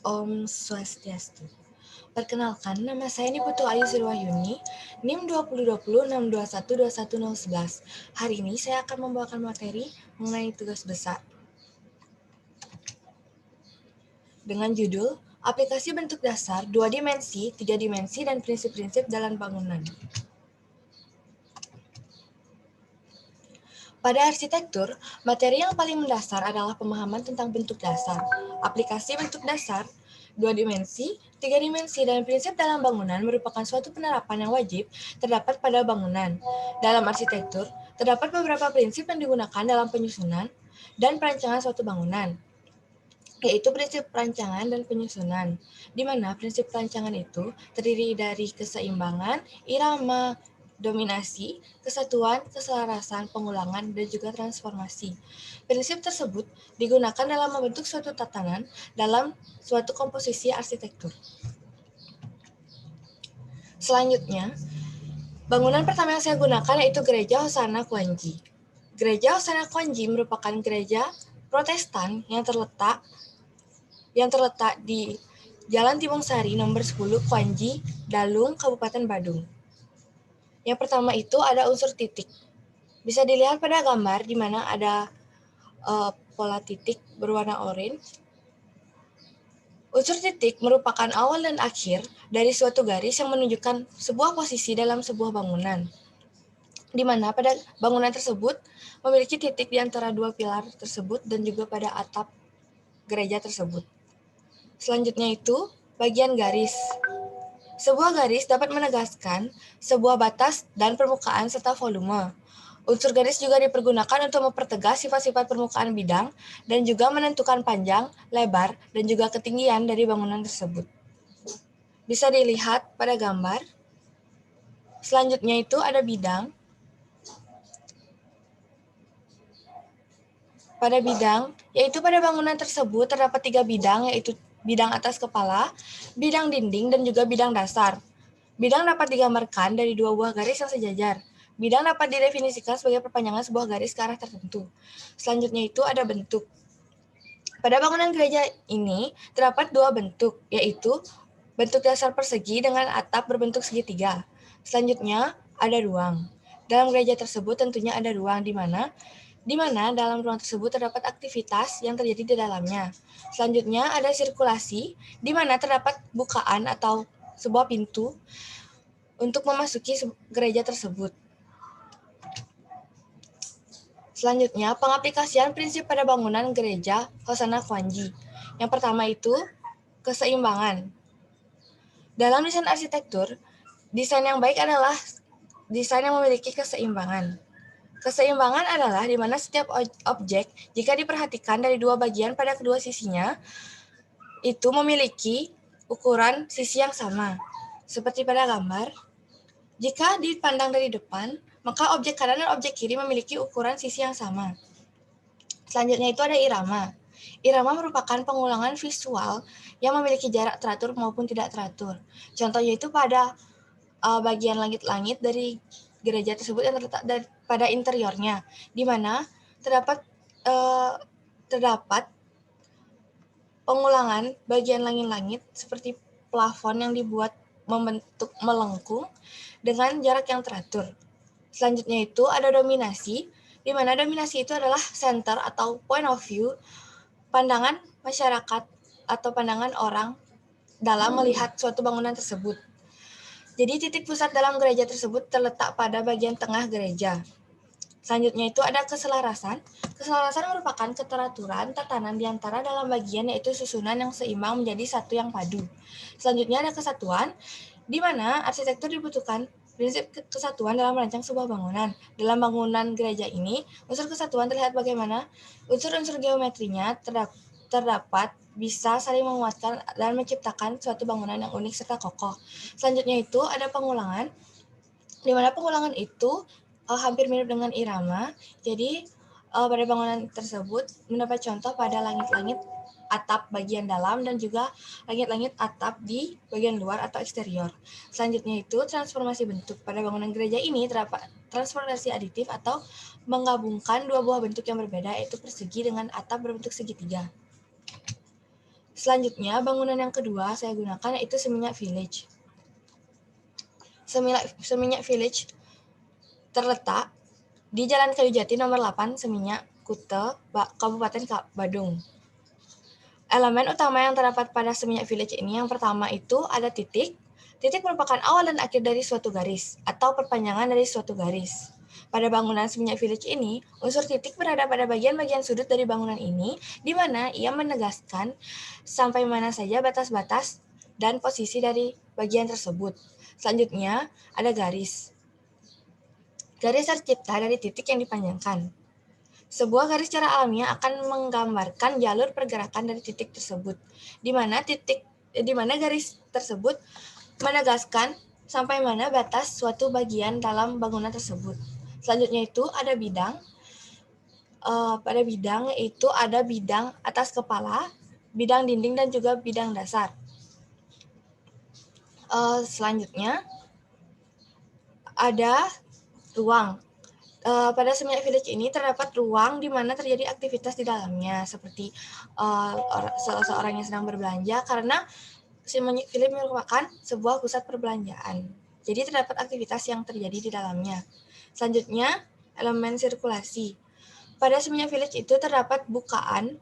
Om Swastiastu. Perkenalkan, nama saya Niputu Ayu Sirwahyuni, NIM 202062121011. Hari ini saya akan membawakan materi mengenai tugas besar dengan judul Aplikasi Bentuk Dasar 2 Dimensi, 3 Dimensi, dan Prinsip-prinsip dalam Bangunan. Pada arsitektur, materi yang paling mendasar adalah pemahaman tentang bentuk dasar, aplikasi bentuk dasar, 2 dimensi, 3 dimensi, dan prinsip dalam bangunan merupakan suatu penerapan yang wajib terdapat pada bangunan. Dalam arsitektur, terdapat beberapa prinsip yang digunakan dalam penyusunan dan perancangan suatu bangunan, yaitu prinsip perancangan dan penyusunan, di mana prinsip perancangan itu terdiri dari keseimbangan, irama, dominasi, kesatuan, keselarasan, pengulangan, dan juga transformasi. Prinsip tersebut digunakan dalam membentuk suatu tatanan dalam suatu komposisi arsitektur. Selanjutnya, bangunan pertama yang saya gunakan yaitu Gereja Hosana Kuanji. Gereja Hosana Kuanji merupakan gereja Protestan yang terletak di Jalan Timbong Sari nomor 10 Kuanji, Dalung, Kabupaten Badung. Yang pertama itu ada unsur titik. Bisa dilihat pada gambar di mana ada pola titik berwarna oranye. Unsur titik merupakan awal dan akhir dari suatu garis yang menunjukkan sebuah posisi dalam sebuah bangunan, di mana pada bangunan tersebut memiliki titik di antara dua pilar tersebut dan juga pada atap gereja tersebut. Selanjutnya itu bagian garis. Sebuah garis dapat menegaskan sebuah batas dan permukaan serta volume. Unsur garis juga dipergunakan untuk mempertegas sifat-sifat permukaan bidang dan juga menentukan panjang, lebar, dan juga ketinggian dari bangunan tersebut. Bisa dilihat pada gambar. Selanjutnya itu ada bidang. Pada bidang, yaitu pada bangunan tersebut terdapat 3 bidang, yaitu bidang atas kepala, bidang dinding, dan juga bidang dasar. Bidang dapat digambarkan dari 2 buah garis yang sejajar. Bidang dapat didefinisikan sebagai perpanjangan sebuah garis ke arah tertentu. Selanjutnya itu ada bentuk. Pada bangunan gereja ini terdapat 2 bentuk, yaitu bentuk dasar persegi dengan atap berbentuk segitiga. Selanjutnya ada ruang. Dalam gereja tersebut tentunya ada ruang di mana dalam ruang tersebut terdapat aktivitas yang terjadi di dalamnya. Selanjutnya ada sirkulasi, di mana terdapat bukaan atau sebuah pintu untuk memasuki gereja tersebut. Selanjutnya, pengaplikasian prinsip pada bangunan gereja Hosana Kuanji. Yang pertama itu keseimbangan. Dalam desain arsitektur, desain yang baik adalah desain yang memiliki keseimbangan. Keseimbangan adalah di mana setiap objek, jika diperhatikan dari dua bagian pada kedua sisinya, itu memiliki ukuran sisi yang sama. Seperti pada gambar, jika dipandang dari depan, maka objek kanan dan objek kiri memiliki ukuran sisi yang sama. Selanjutnya itu ada irama. Irama merupakan pengulangan visual yang memiliki jarak teratur maupun tidak teratur. Contohnya itu pada bagian langit-langit dari gereja tersebut yang terletak pada interiornya, di mana terdapat pengulangan bagian langit-langit seperti plafon yang dibuat membentuk melengkung dengan jarak yang teratur. Selanjutnya itu ada dominasi, di mana dominasi itu adalah center atau point of view, pandangan masyarakat atau pandangan orang dalam melihat suatu bangunan tersebut. Jadi titik pusat dalam gereja tersebut terletak pada bagian tengah gereja. Selanjutnya itu ada keselarasan. Keselarasan merupakan keteraturan tatanan di antara dalam bagian, yaitu susunan yang seimbang menjadi satu yang padu. Selanjutnya ada kesatuan, di mana arsitektur dibutuhkan prinsip kesatuan dalam merancang sebuah bangunan. Dalam bangunan gereja ini, unsur kesatuan terlihat bagaimana unsur-unsur geometrinya terdapat bisa saling menguatkan dan menciptakan suatu bangunan yang unik serta kokoh. Selanjutnya itu ada pengulangan, di mana pengulangan itu hampir mirip dengan irama. Jadi pada bangunan tersebut mendapat contoh pada langit-langit atap bagian dalam dan juga langit-langit atap di bagian luar atau eksterior. Selanjutnya itu transformasi bentuk. Pada bangunan gereja ini terdapat transformasi aditif atau menggabungkan dua buah bentuk yang berbeda, yaitu persegi dengan atap berbentuk segitiga. Selanjutnya, bangunan yang kedua saya gunakan yaitu Seminyak Village. Seminyak Village terletak di Jalan Kayu Jati nomor 8, Seminyak, Kute, Kabupaten Badung. Elemen utama yang terdapat pada Seminyak Village ini yang pertama itu ada titik. Titik merupakan awal dan akhir dari suatu garis atau perpanjangan dari suatu garis. Pada bangunan Seminyak Village ini, unsur titik berada pada bagian-bagian sudut dari bangunan ini, di mana ia menegaskan sampai mana saja batas-batas dan posisi dari bagian tersebut. Selanjutnya, ada garis. Garis tercipta dari titik yang dipanjangkan. Sebuah garis secara alamiah akan menggambarkan jalur pergerakan dari titik tersebut, di mana garis tersebut menegaskan sampai mana batas suatu bagian dalam bangunan tersebut. Selanjutnya itu ada bidang. Pada bidang itu ada bidang atas kepala, bidang dinding, dan juga bidang dasar. Selanjutnya ada ruang. Pada Seminyak Village ini terdapat ruang di mana terjadi aktivitas di dalamnya, seperti seseorang yang sedang berbelanja, karena Seminyak Village merupakan sebuah pusat perbelanjaan. Jadi terdapat aktivitas yang terjadi di dalamnya. Selanjutnya, elemen sirkulasi. Pada Seminyak Village itu terdapat bukaan,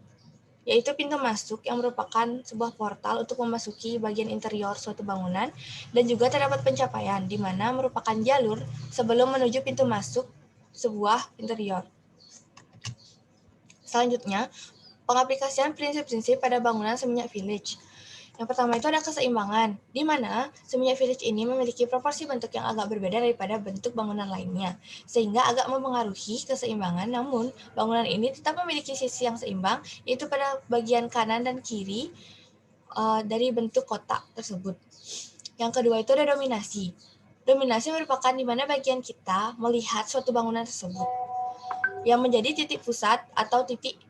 yaitu pintu masuk yang merupakan sebuah portal untuk memasuki bagian interior suatu bangunan, dan juga terdapat pencapaian, di mana merupakan jalur sebelum menuju pintu masuk sebuah interior. Selanjutnya, pengaplikasian prinsip-prinsip pada bangunan Seminyak Village. Yang pertama itu ada keseimbangan, di mana Seminyak Village ini memiliki proporsi bentuk yang agak berbeda daripada bentuk bangunan lainnya, sehingga agak mempengaruhi keseimbangan, namun bangunan ini tetap memiliki sisi yang seimbang, yaitu pada bagian kanan dan kiri dari bentuk kotak tersebut. Yang kedua itu ada dominasi. Dominasi merupakan di mana bagian kita melihat suatu bangunan tersebut, yang menjadi titik pusat atau titik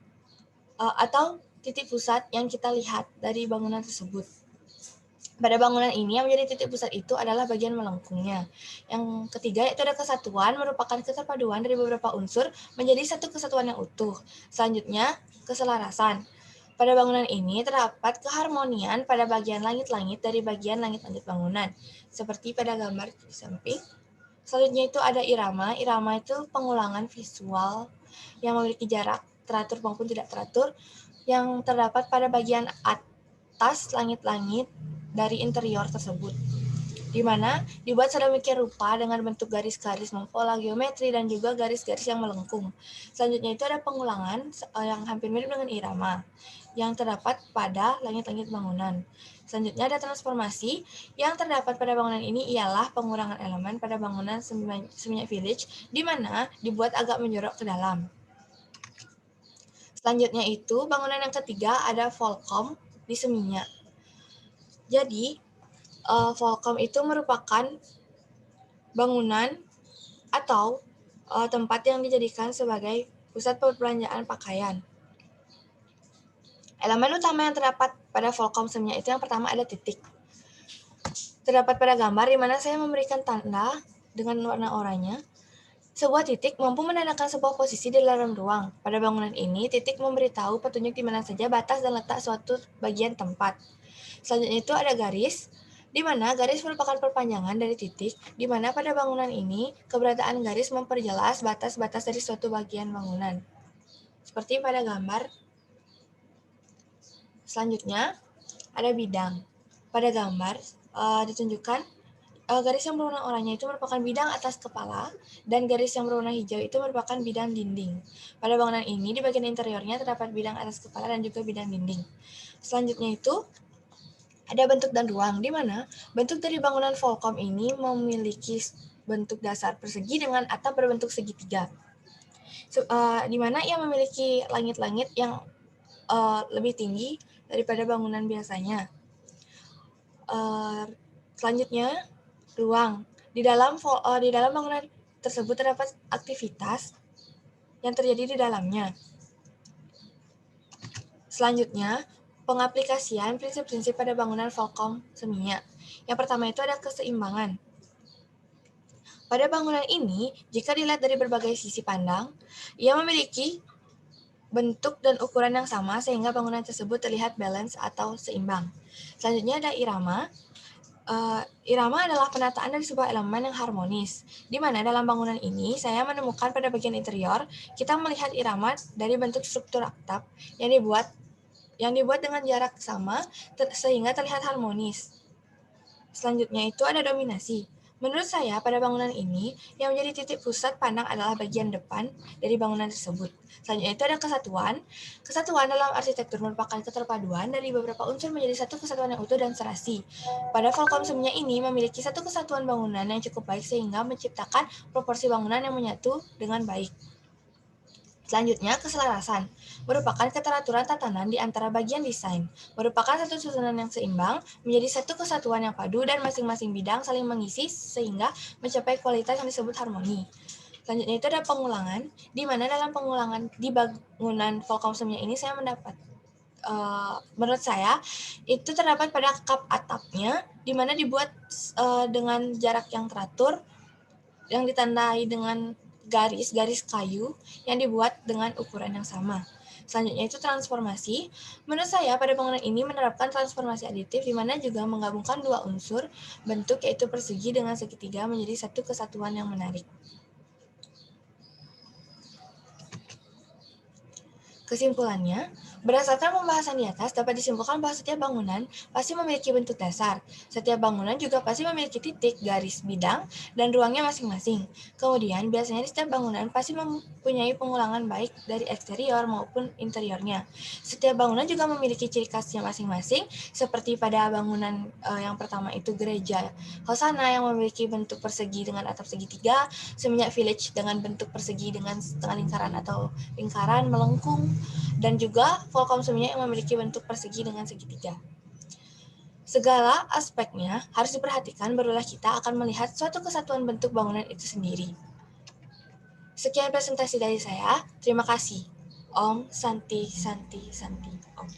pusat yang kita lihat dari bangunan tersebut. Pada bangunan ini yang menjadi titik pusat itu adalah bagian melengkungnya. Yang ketiga yaitu ada kesatuan, merupakan keterpaduan dari beberapa unsur menjadi satu kesatuan yang utuh. Selanjutnya, keselarasan. Pada bangunan ini terdapat keharmonian pada bagian langit-langit dari bagian langit-langit bangunan, seperti pada gambar di samping. Selanjutnya itu ada irama. Irama itu pengulangan visual yang memiliki jarak teratur maupun tidak teratur yang terdapat pada bagian atas langit-langit dari interior tersebut, di mana dibuat sedemikian rupa dengan bentuk garis-garis mempola geometri dan juga garis-garis yang melengkung. Selanjutnya itu ada pengulangan yang hampir mirip dengan irama yang terdapat pada langit-langit bangunan. Selanjutnya ada transformasi. Yang terdapat pada bangunan ini ialah pengurangan elemen pada bangunan Seminyak Village, di mana dibuat agak menjorok ke dalam. Selanjutnya itu bangunan yang ketiga ada Volcom di Seminyak. Jadi Volcom itu merupakan bangunan atau tempat yang dijadikan sebagai pusat perbelanjaan pakaian. Elemen utama yang terdapat pada Volcom Seminyak itu yang pertama ada titik. Terdapat pada gambar di mana saya memberikan tanda dengan warna oranye. Sebuah titik mampu menandakan sebuah posisi di dalam ruang. Pada bangunan ini, titik memberitahu petunjuk di mana saja batas dan letak suatu bagian tempat. Selanjutnya itu ada garis, di mana garis merupakan perpanjangan dari titik, di mana pada bangunan ini, keberadaan garis memperjelas batas-batas dari suatu bagian bangunan. Seperti pada gambar. Selanjutnya, ada bidang. Pada gambar, ditunjukkan garis yang berwarna oranye itu merupakan bidang atas kepala, dan garis yang berwarna hijau itu merupakan bidang dinding. Pada bangunan ini, di bagian interiornya terdapat bidang atas kepala dan juga bidang dinding. Selanjutnya itu, ada bentuk dan ruang, di mana bentuk dari bangunan Volcom ini memiliki bentuk dasar persegi dengan atap berbentuk segitiga. Di mana ia memiliki langit-langit yang lebih tinggi daripada bangunan biasanya. Selanjutnya, ruang. Di dalam bangunan tersebut terdapat aktivitas yang terjadi di dalamnya. Selanjutnya, pengaplikasian prinsip-prinsip pada bangunan Volcom Seminyak. Yang pertama itu ada keseimbangan. Pada bangunan ini, jika dilihat dari berbagai sisi pandang, ia memiliki bentuk dan ukuran yang sama sehingga bangunan tersebut terlihat balance atau seimbang. Selanjutnya ada irama. Irama adalah penataan dari sebuah elemen yang harmonis, di mana dalam bangunan ini saya menemukan pada bagian interior, kita melihat irama dari bentuk struktur atap yang dibuat dengan jarak sama sehingga terlihat harmonis. Selanjutnya itu ada dominasi. Menurut saya, pada bangunan ini, yang menjadi titik pusat pandang adalah bagian depan dari bangunan tersebut. Selanjutnya itu ada kesatuan. Kesatuan dalam arsitektur merupakan keterpaduan dari beberapa unsur menjadi satu kesatuan yang utuh dan serasi. Pada Volkomsumnya ini memiliki satu kesatuan bangunan yang cukup baik sehingga menciptakan proporsi bangunan yang menyatu dengan baik. Selanjutnya, keselarasan merupakan keteraturan tatanan di antara bagian desain, merupakan satu susunan yang seimbang, menjadi satu kesatuan yang padu dan masing-masing bidang saling mengisi sehingga mencapai kualitas yang disebut harmoni. Selanjutnya itu ada pengulangan, di mana dalam pengulangan di bangunan Volkomsumnya ini saya mendapat menurut saya itu terdapat pada kap atapnya, di mana dibuat dengan jarak yang teratur, yang ditandai dengan garis-garis kayu yang dibuat dengan ukuran yang sama. Selanjutnya itu transformasi. Menurut saya pada bangunan ini menerapkan transformasi aditif di mana juga menggabungkan dua unsur bentuk yaitu persegi dengan segitiga menjadi satu kesatuan yang menarik. Kesimpulannya, berdasarkan pembahasan di atas dapat disimpulkan bahwa setiap bangunan pasti memiliki bentuk dasar. Setiap bangunan juga pasti memiliki titik, garis, bidang, dan ruangnya masing-masing. Kemudian, biasanya di setiap bangunan pasti mempunyai pengulangan baik dari eksterior maupun interiornya. Setiap bangunan juga memiliki ciri khasnya masing-masing, seperti pada bangunan yang pertama itu gereja Hosana yang memiliki bentuk persegi dengan atap segitiga, Seminyak Village dengan bentuk persegi dengan setengah lingkaran atau lingkaran melengkung, dan juga Volkomsumnya yang memiliki bentuk persegi dengan segitiga. Segala aspeknya harus diperhatikan barulah kita akan melihat suatu kesatuan bentuk bangunan itu sendiri. Sekian presentasi dari saya. Terima kasih. Om Santi Santi Santi Om.